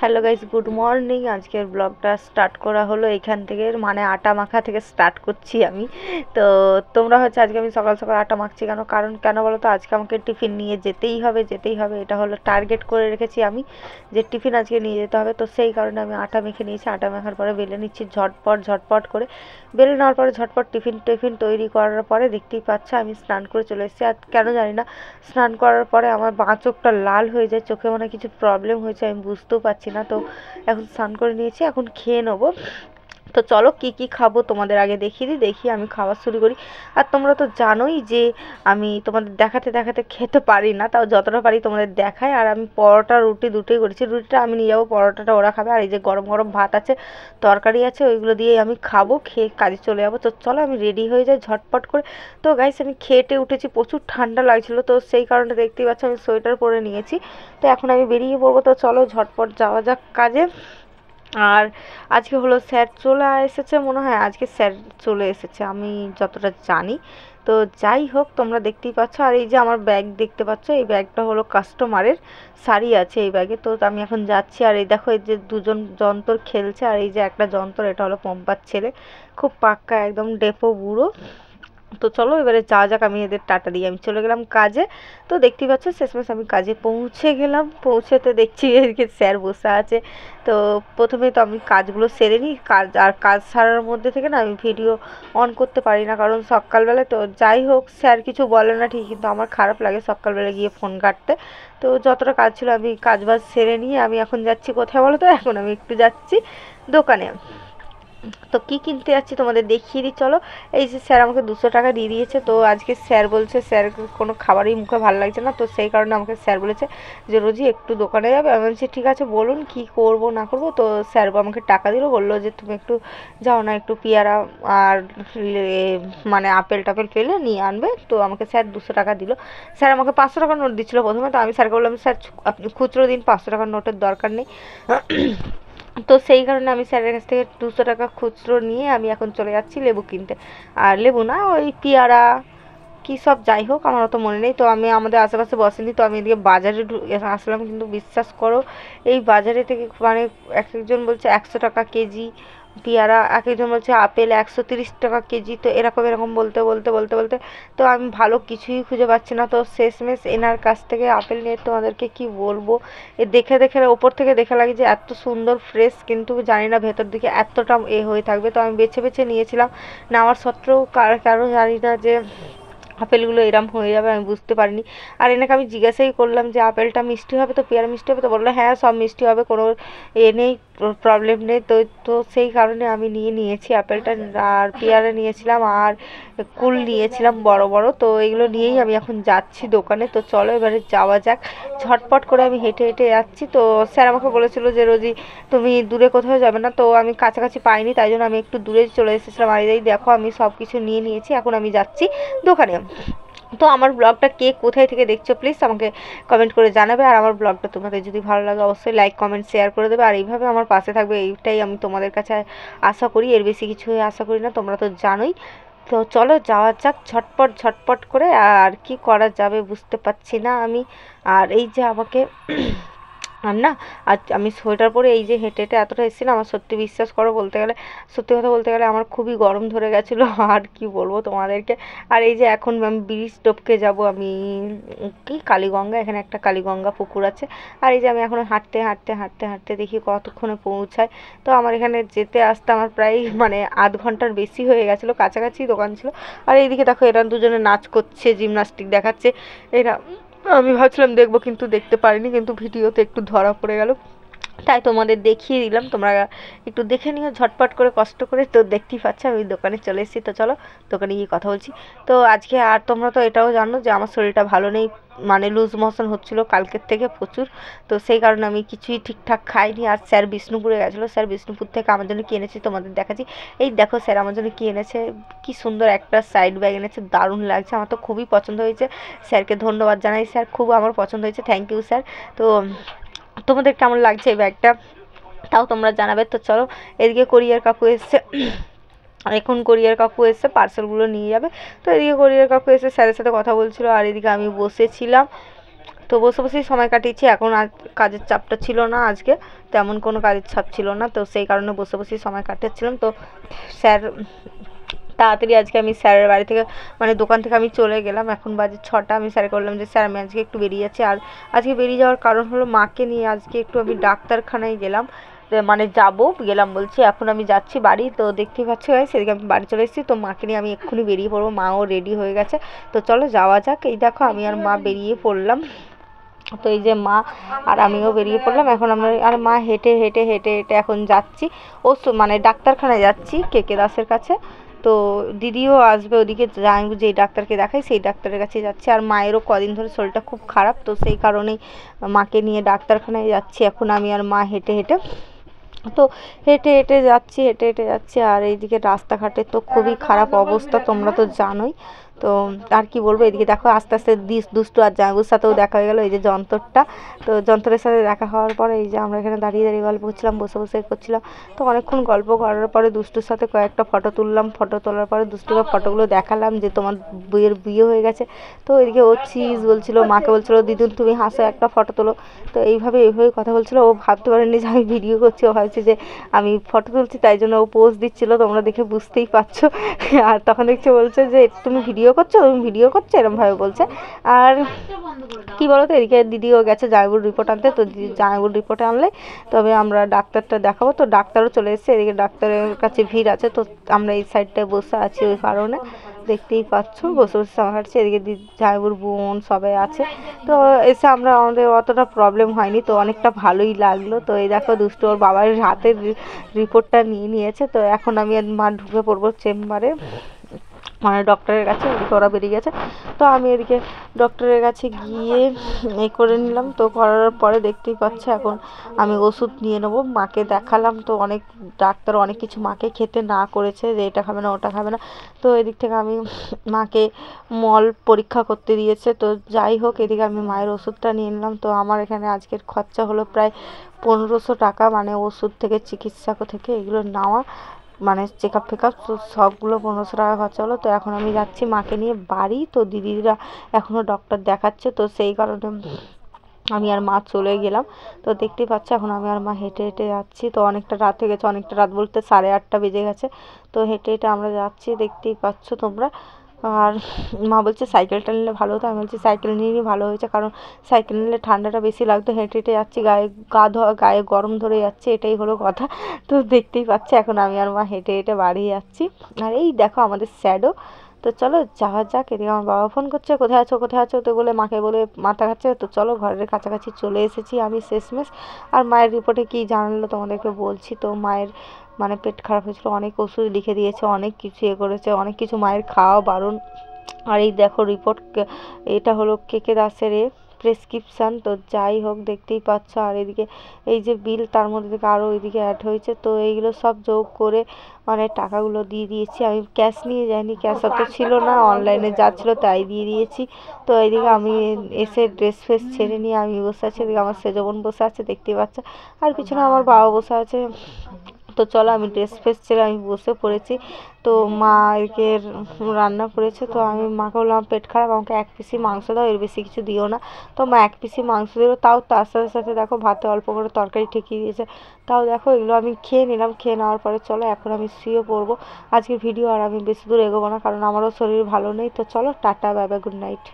Hello guys, good morning. আজকের ব্লগটা start করা হলো এখান থেকে, মানে আটা মাখা থেকে স্টার্ট করছি আমি। তো তোমরা হচ্ছে, আজকে আমি সকাল সকাল আটা মাখছি কেন বলো তো, আজকে আমাকে টিফিন নিয়ে যেতেই হবে। এটা হলো টার্গেট করে রেখেছি আমি, যে টিফিন আজকে নিয়ে যেতে হবে। তো সেই কারণে আমি আটা মেখে নিয়েছি। আটা মাখার পরে বেলে নিচ্ছি ঝটপট করে। বেলে নেওয়ার পরে ঝটপট টিফিন তৈরি করার পরে দেখতেই পাচ্ছ আমি স্নান করে চলে এসেছি। আর কেন জানি না, স্নান করার পরে আমার বাঁ চোখটা লাল হয়ে যায়, চোখে মানে কিছু প্রবলেম হয়েছে, আমি বুঝতেও পারছি না। তো এখন স্নান করে নিয়েছি, এখন খেয়ে নেবো। তো চলো কি কি খাবো তোমাদের আগে দেখি আমি খাওয়া শুরু করি। আর তোমরা তো জানোই যে আমি তোমাদের দেখাতে দেখাতে খেতে পারি না, তাও যতটা পারি তোমাদের দেখাই। আর আমি পরোটা রুটি দুটোই করেছি। রুটিটা আমি নিয়ে যাবো, পরোটাটা ওরা খাবে। আর এই যে গরম গরম ভাত আছে, তরকারি আছে, ওইগুলো দিয়েই আমি খাবো। খেয়ে কাজে চলে যাবো। তো চলো আমি রেডি হয়ে যাই ঝটপট করে। তো গাইস, আমি খেটে উঠেছি, প্রচুর ঠান্ডা লাগছিল, তো সেই কারণে দেখতেই পাচ্ছ আমি সোয়েটার পরে নিয়েছি। তো এখন আমি বেরিয়ে পড়বো। তো চলো ঝটপট যাওয়া যাক কাজে। আর আজকে হলো স্যার চলে এসেছে, মনে হয় আজকে স্যার চলে এসেছে আমি যতটা জানি। তো যাই হোক, তোমরা দেখতেই পাচ্ছ। আর এই যে আমার ব্যাগ দেখতে পাচ্ছ, এই ব্যাগটা হলো কাস্টমারের, শাড়ি আছে এই ব্যাগে। তো আমি এখন যাচ্ছি। আর এই দেখো, এই যে দুজন যন্তর খেলছে, আর এই যে একটা যন্তর, এটা হলো পম্পার ছেলে, খুব পাক্কা একদম ডেপো বুড়ো। তো চলো এবারে যাওয়া যাক, আমি এদের টাটা দিয়ে আমি চলে গেলাম কাজে। তো দেখতেই পাচ্ছ শেষমেশ আমি কাজে পৌঁছে গেলাম। পৌঁছেতে দেখছি এদিকে স্যার বসে আছে। তো প্রথমে তো আমি কাজগুলো সেরে নিই। কাজ সারার মধ্যে থেকে না আমি ভিডিও অন করতে পারি না, কারণ সকালবেলা তো যাই হোক স্যার কিছু বলে না ঠিক, কিন্তু আমার খারাপ লাগে সকালবেলা গিয়ে ফোন কাটতে। তো যতটা কাজ ছিল আমি কাজ বাজ সেরে নিয়ে আমি এখন যাচ্ছি কোথায় বলো তো, এখন আমি একটু যাচ্ছি দোকানে। তো কি কিনতে যাচ্ছি তোমাদের দেখিয়ে দিই চলো। এই যে স্যার আমাকে 200 টাকা দিয়ে দিয়েছে। তো আজকে স্যার বলছে, স্যার কোনো খাবারই মুখে ভালো লাগছে না, তো সেই কারণে আমাকে স্যার বলেছে যে রোজি একটু দোকানে যাবে। আমি বলছি ঠিক আছে বলুন কি করব না করব। তো স্যার আমাকে টাকা দিল, বললো যে তুমি একটু যাও না, একটু পেয়ারা আর মানে আপেল টাপেল পেলে নিয়ে আনবে। তো আমাকে স্যার 200 টাকা দিল। স্যার আমাকে 500 টাকার নোট দিচ্ছিলো প্রথমে। তো আমি স্যারকে বললাম, স্যার আপনি খুচরো দিন, 500 টাকার নোটের দরকার নেই। তো সেই কারণে আমি স্যারের কাছ থেকে 200 টাকা খুচরো নিয়ে আমি এখন চলে যাচ্ছি লেবু কিনতে। আর লেবু না, ওই পেয়ারা কী সব, যাই হোক আমার অত মনে নেই। তো আমি আমাদের আশেপাশে বসেনি, তো আমি এদিকে বাজারে আসলাম। কিন্তু বিশ্বাস করো, এই বাজারে থেকে মানে এক একজন বলছে 100 টাকা কেজি পেয়ারা, এক একজন বলছে আপেল 130 টাকা কেজি। তো এরকম বলতে তো আমি ভালো কিছুই খুঁজে পাচ্ছি না। তো শেষমেশ এনার কাছ থেকে আপেল নিয়ে তোমাদেরকে কি বলবো, এ দেখে ওপর থেকে দেখে লাগে যে এত সুন্দর ফ্রেশ, কিন্তু জানি না ভেতর দিকে এতটা হয়ে থাকবে। তো আমি বেছে নিয়েছিলাম, নেওয়ার সত্ত্বেও কারো জানি না যে আপেলগুলো এরম হয়ে যাবে, আমি বুঝতে পারিনি। আর এনাকে আমি জিজ্ঞাসাই করলাম যে আপেলটা মিষ্টি হবে তো, পেয়ারা মিষ্টি হবে তো? বললো হ্যাঁ সব মিষ্টি হবে, কোনো নেই, প্রবলেম নেই। তো তো সেই কারণে আমি নিয়েছি আপেলটা। আর পেয়ারা নিয়েছিলাম, আর কুল নিয়েছিলাম বড় বড়। তো এগুলো নিয়েই আমি এখন যাচ্ছি দোকানে। তো চলো এবারে যাওয়া যাক। ঝটপট করে আমি হেঁটে যাচ্ছি। তো স্যার আমাকে বলেছিল যে রোজি তুমি দূরে কোথাও যাবে না। তো আমি কাছাকাছি পাইনি, তাই জন্য আমি একটু দূরে চলে এসেছিলাম। আর এই দেখো আমি সব কিছু নিয়ে নিয়েছি, এখন আমি যাচ্ছি দোকানে। তো আমার ব্লগটা কে কোথায় থেকে দেখছো প্লিজ আমাকে কমেন্ট করে জানাবে। আর আমার ব্লগটা তোমাদের যদি ভালো লাগে অবশ্যই লাইক কমেন্ট শেয়ার করে দেবে। আর এইভাবে আমার পাশে থাকবে, এইটাই আমি তোমাদের কাছে আশা করি, এর বেশি কিছু আশা করি না, তোমরা তো জানোই। তো চলো যাওয়া যাক ঝটপট করে। আর কি করা যাবে বুঝতে পারছি না আমি। আর এই যে আমাকে আর না, আজ আমি সোয়েটার পরে এই যে হেঁটে এতটা এসেছিলাম, আমার সত্যি বিশ্বাস করো, বলতে গেলে সত্যি কথা বলতে গেলে আমার খুবই গরম ধরে গেছিলো। আর কি বলবো তোমাদেরকে। আর এই যে এখন আমি ব্রিজ টপকে যাব, আমি কি কালীগঙ্গা, এখানে একটা কালীগঙ্গা পুকুর আছে। আর এই যে আমি এখন হাঁটতে দেখি কতক্ষণে পৌঁছায়। তো আমার এখানে যেতে আসতে আমার প্রায় মানে আধ ঘন্টার বেশি হয়ে গেছিলো, কাছাকাছি দোকান ছিল। আর এইদিকে দেখো এরা দুজনে নাচ করছে, জিমনাস্টিক দেখাচ্ছে এরা। আমি ভাবছিলাম দেখবো, কিন্তু দেখতে পারিনি, কিন্তু ভিডিওতে একটু ধরা পড়ে গেল, তাই তোমাদের দেখিয়ে দিলাম। তোমরা একটু দেখে নিও ঝটপট করে কষ্ট করে। তো দেখতেই পাচ্ছ আমি দোকানে চলে এসেছি। তো চলো দোকানে গিয়ে কথা বলছি। তো আজকে আর তোমরা তো এটাও জানো যে আমার শরীরটা ভালো নেই, মানে লুজ মোশন হচ্ছিল কালকের থেকে প্রচুর। তো সেই কারণে আমি কিছুই ঠিকঠাক খাইনি। আর স্যার বিষ্ণুপুরে গেছিলো, স্যার বিষ্ণুপুর থেকে আমার জন্য কী এনেছে তোমাদের দেখাচ্ছি। এই দেখো স্যার আমার জন্য কী এনেছে, কি সুন্দর একটা সাইড ব্যাগ এনেছে, দারুণ লাগছে, আমার তো খুবই পছন্দ হয়েছে। স্যারকে ধন্যবাদ জানাই, স্যার খুব আমার পছন্দ হয়েছে, থ্যাংক ইউ স্যার। তো তোমাদের কেমন লাগছে এই ব্যাগটা তাও তোমরা জানাবে। তো চলো এদিকে কোরিয়ার কাকু এসছে, এখন কোরিয়ার কাকু এসে পার্সেলগুলো নিয়ে যাবে। তো এদিকে কোরিয়ার কাকু এসে স্যারের সাথে কথা বলছিল, আর এদিকে আমি বসেছিলাম। তো বসে বসেই সময় কাটিয়েছি। এখন আর কাজের চাপটা ছিল না আজকে, তেমন কোনো কাজের চাপ ছিল না, তো সেই কারণে বসে বসেই সময় কাটাচ্ছিলাম। তো স্যার তাড়াতাড়ি আজকে আমি স্যারের বাড়ি থেকে মানে দোকান থেকে আমি চলে গেলাম। এখন বাজে 6টা। আমি স্যারকে বললাম যে স্যার আমি আজকে একটু বেরিয়ে যাচ্ছি। আর আজকে বেরিয়ে যাওয়ার কারণ হলো মাকে নিয়ে আজকে একটু আমি ডাক্তারখানায় গেলাম, মানে গেলাম বলছি, এখন আমি যাচ্ছি বাড়ি। তো দেখতেই পাচ্ছ সেদিকে আমি বাড়ি চলে এসেছি। তো মাকে নিয়ে আমি এক্ষুনি বেরিয়ে পড়বো, মাও রেডি হয়ে গেছে। তো চলো যাওয়া যাক। এই দেখো আমি আর মা বেরিয়ে পড়লাম। তো এই যে মা আর আমিও বেরিয়ে পড়লাম। এখন আমরা আর মা হেঁটে হেঁটে হেঁটে হেঁটে এখন যাচ্ছি মানে ডাক্তারখানায় যাচ্ছি, কেকে দাসের কাছে। তো দিদিও আসবে ওদিকে, যাই যেই ডাক্তারকে দেখাই সেই ডাক্তারের কাছে যাচ্ছি। আর মায়েরও কদিন ধরে শরীরটা খুব খারাপ, তো সেই কারণেই মাকে নিয়ে ডাক্তারখানায় যাচ্ছি এখন আমি আর মা হেঁটে হেঁটে। তো হেঁটে হেঁটে যাচ্ছি, হেঁটে হেঁটে যাচ্ছি। আর এইদিকে রাস্তাঘাটের তো খুবই খারাপ অবস্থা, তোমরা তো জানোই। তো আর কি বলবো, এদিকে দেখো আস্তে আস্তে দুষ্টু আর জামাইবুর সাথেও দেখা হয়ে গেলো, এই যে যন্তরটা। তো যন্তরের সাথে দেখা হওয়ার পরে এই যে আমরা এখানে দাঁড়িয়ে দাঁড়িয়ে গল্প করছিলাম, বসে বসে করছিলাম। তো অনেকক্ষণ গল্প করার পরে দুষ্টুর সাথে কয়েকটা ফটো তুললাম। ফটো তোলার পরে দুষ্টুকে ফটোগুলো দেখালাম যে তোমার বইয়ের বিয়ে হয়ে গেছে। তো এদিকে ও চিজ বলছিল, মাকে বলছিল দিদুন তুমি হাসো একটা ফটো তোলো। তো এইভাবে কথা বলছিল। ও ভাবতে পারেনি যে আমি ভিডিও করছি, ও ভাবছে যে আমি ফটো তুলছি, তাই জন্য ও পোজ দিচ্ছিল, তোমরা দেখে বুঝতেই পারছো। আর তখন দেখছি বলছে যে তুমি ভিডিও করছো, এরকমভাবে বলছে। আর কি বলো তো, এদিকে দিদিও গেছে জামাইবুর রিপোর্ট আনতে। তো জামাইবুর রিপোর্ট আনলে তবে আমরা ডাক্তারটা দেখাবো। তো ডাক্তারও চলে এসেছে, এদিকে ডাক্তারের কাছে ভিড় আছে। তো আমরা এই সাইডটায় বসে আছি, ওই কারণে দেখতেই পাচ্ছ বসে বসে জামা কাটছে। এদিকে জামাইবুর বোন সবাই আছে। তো এসে আমাদের অতটা প্রবলেম হয়নি, তো অনেকটা ভালোই লাগলো। তো এই দেখো দুষ্টু ওর বাবার হাতের রিপোর্টটা নিয়ে নিয়েছে। তো এখন আমি আর মা ঢুকে পড়বো চেম্বারে, মানে ডক্টরের কাছে। ওদিকে ওরা বেরিয়ে গেছে। তো আমি এদিকে ডক্টরের কাছে গিয়ে করে নিলাম। তো করার পরে দেখতেই পাচ্ছে এখন আমি ওষুধ নিয়ে নেবো। মাকে দেখালাম, তো ডাক্তার অনেক কিছু মাকে খেতে না করেছে, যে এটা খাবে না ওটা খাবে না। তো এদিক থেকে আমি মাকে মল পরীক্ষা করতে দিয়েছে। তো যাই হোক, এদিকে আমি মায়ের ওষুধটা নিয়ে নিলাম। তো আমার এখানে আজকের খরচা হলো প্রায় 1500 টাকা, মানে ওষুধ থেকে চিকিৎসা থেকে এগুলো নেওয়া, মানে চেকআপ ফেকআপ সবগুলো 1500 টাকা খরচা হলো। তো এখন আমি যাচ্ছি মাকে নিয়ে বাড়ি। তো দিদিরা এখনও ডক্টর দেখাচ্ছে, তো সেই কারণে আমি আর মা চলে গেলাম। তো দেখতেই পাচ্ছ এখন আমি আর মা হেঁটে হেঁটে যাচ্ছি। তো অনেকটা রাত হয়ে গেছে, অনেকটা রাত বলতে 8:30 বেজে গেছে। তো হেঁটে হেঁটে আমরা যাচ্ছি, দেখতেই পাচ্ছ তোমরা। আর মা বলছে সাইকেলটা নিলে ভালো হতো, আমি বলছি সাইকেল নিয়ে ভালো হয়েছে, কারণ সাইকেল নিলে ঠান্ডাটা বেশি লাগতো। হেঁটে হেঁটে যাচ্ছি, গায়ে গরম ধরে যাচ্ছে, এটাই হলো কথা। তো দেখতেই পাচ্ছি এখন আমি আর মা হেঁটে হেঁটে বাড়ি যাচ্ছি। আর এই দেখো আমাদের শ্যাডো। তো চলো যাওয়া যাক। এদিকে আমার বাবা ফোন করছে, কোথায় আছো কোথায় আছো, তো বলে মাকে বলে মাথা খাচ্ছে। তো চলো ঘরের কাছাকাছি চলে এসেছি আমি শেষমেশ। আর মায়ের রিপোর্টে কি জানালো তোমাদেরকে বলছি। তো মায়ের মানে পেট খারাপ হয়েছিল, অনেক ওষুধ লিখে দিয়েছে, অনেক কিছু করেছে, অনেক কিছু মায়ের খাওয়া বারণ। আর এই দেখো রিপোর্ট, এটা হলো কেকে দাসের প্রেসক্রিপশান। তো যাই হোক দেখতেই পাচ্ছ। আর এদিকে এই যে বিল, তার মধ্যে থেকে আরও এদিকে অ্যাড হয়েছে। তো এইগুলো সব যোগ করে মানে টাকাগুলো দিয়ে দিয়েছি। আমি ক্যাশ নিয়ে যাইনি, ক্যাশ অত ছিল না, অনলাইনে যা ছিল তাই দিয়ে দিয়েছি। তো এইদিকে আমি এসে ড্রেস ফ্রেস ছেড়ে নিয়ে আমি বসে আছি। এদিকে আমার সেজো বোন বসে আছে, দেখতেই পাচ্ছ। আর পিছনে আমার বাবা বসে আছে। তো চলো আমি ড্রেস ফ্রেস ছেড়ে আমি বসে পড়েছি। তো মা এদিকে রান্না করেছে। তো আমি মাকে বললাম পেট খারাপ, আমাকে 1 পিসি মাংস দাও, এর বেশি কিছু দিও না। তো মা 1 পিসি মাংস দিল, তাও তার সাথে সাথে দেখো ভাতে অল্প করে তরকারি ঠেকিয়ে দিয়েছে। তাও দেখো এগুলো আমি খেয়ে নিলাম। খেয়ে নেওয়ার পরে চলো এখন আমি শুয়ে পড়বো। আজকের ভিডিও আর আমি বেশি দূর এগোবো না, কারণ আমারও শরীর ভালো নেই। তো চলো tata, bye bye, good night.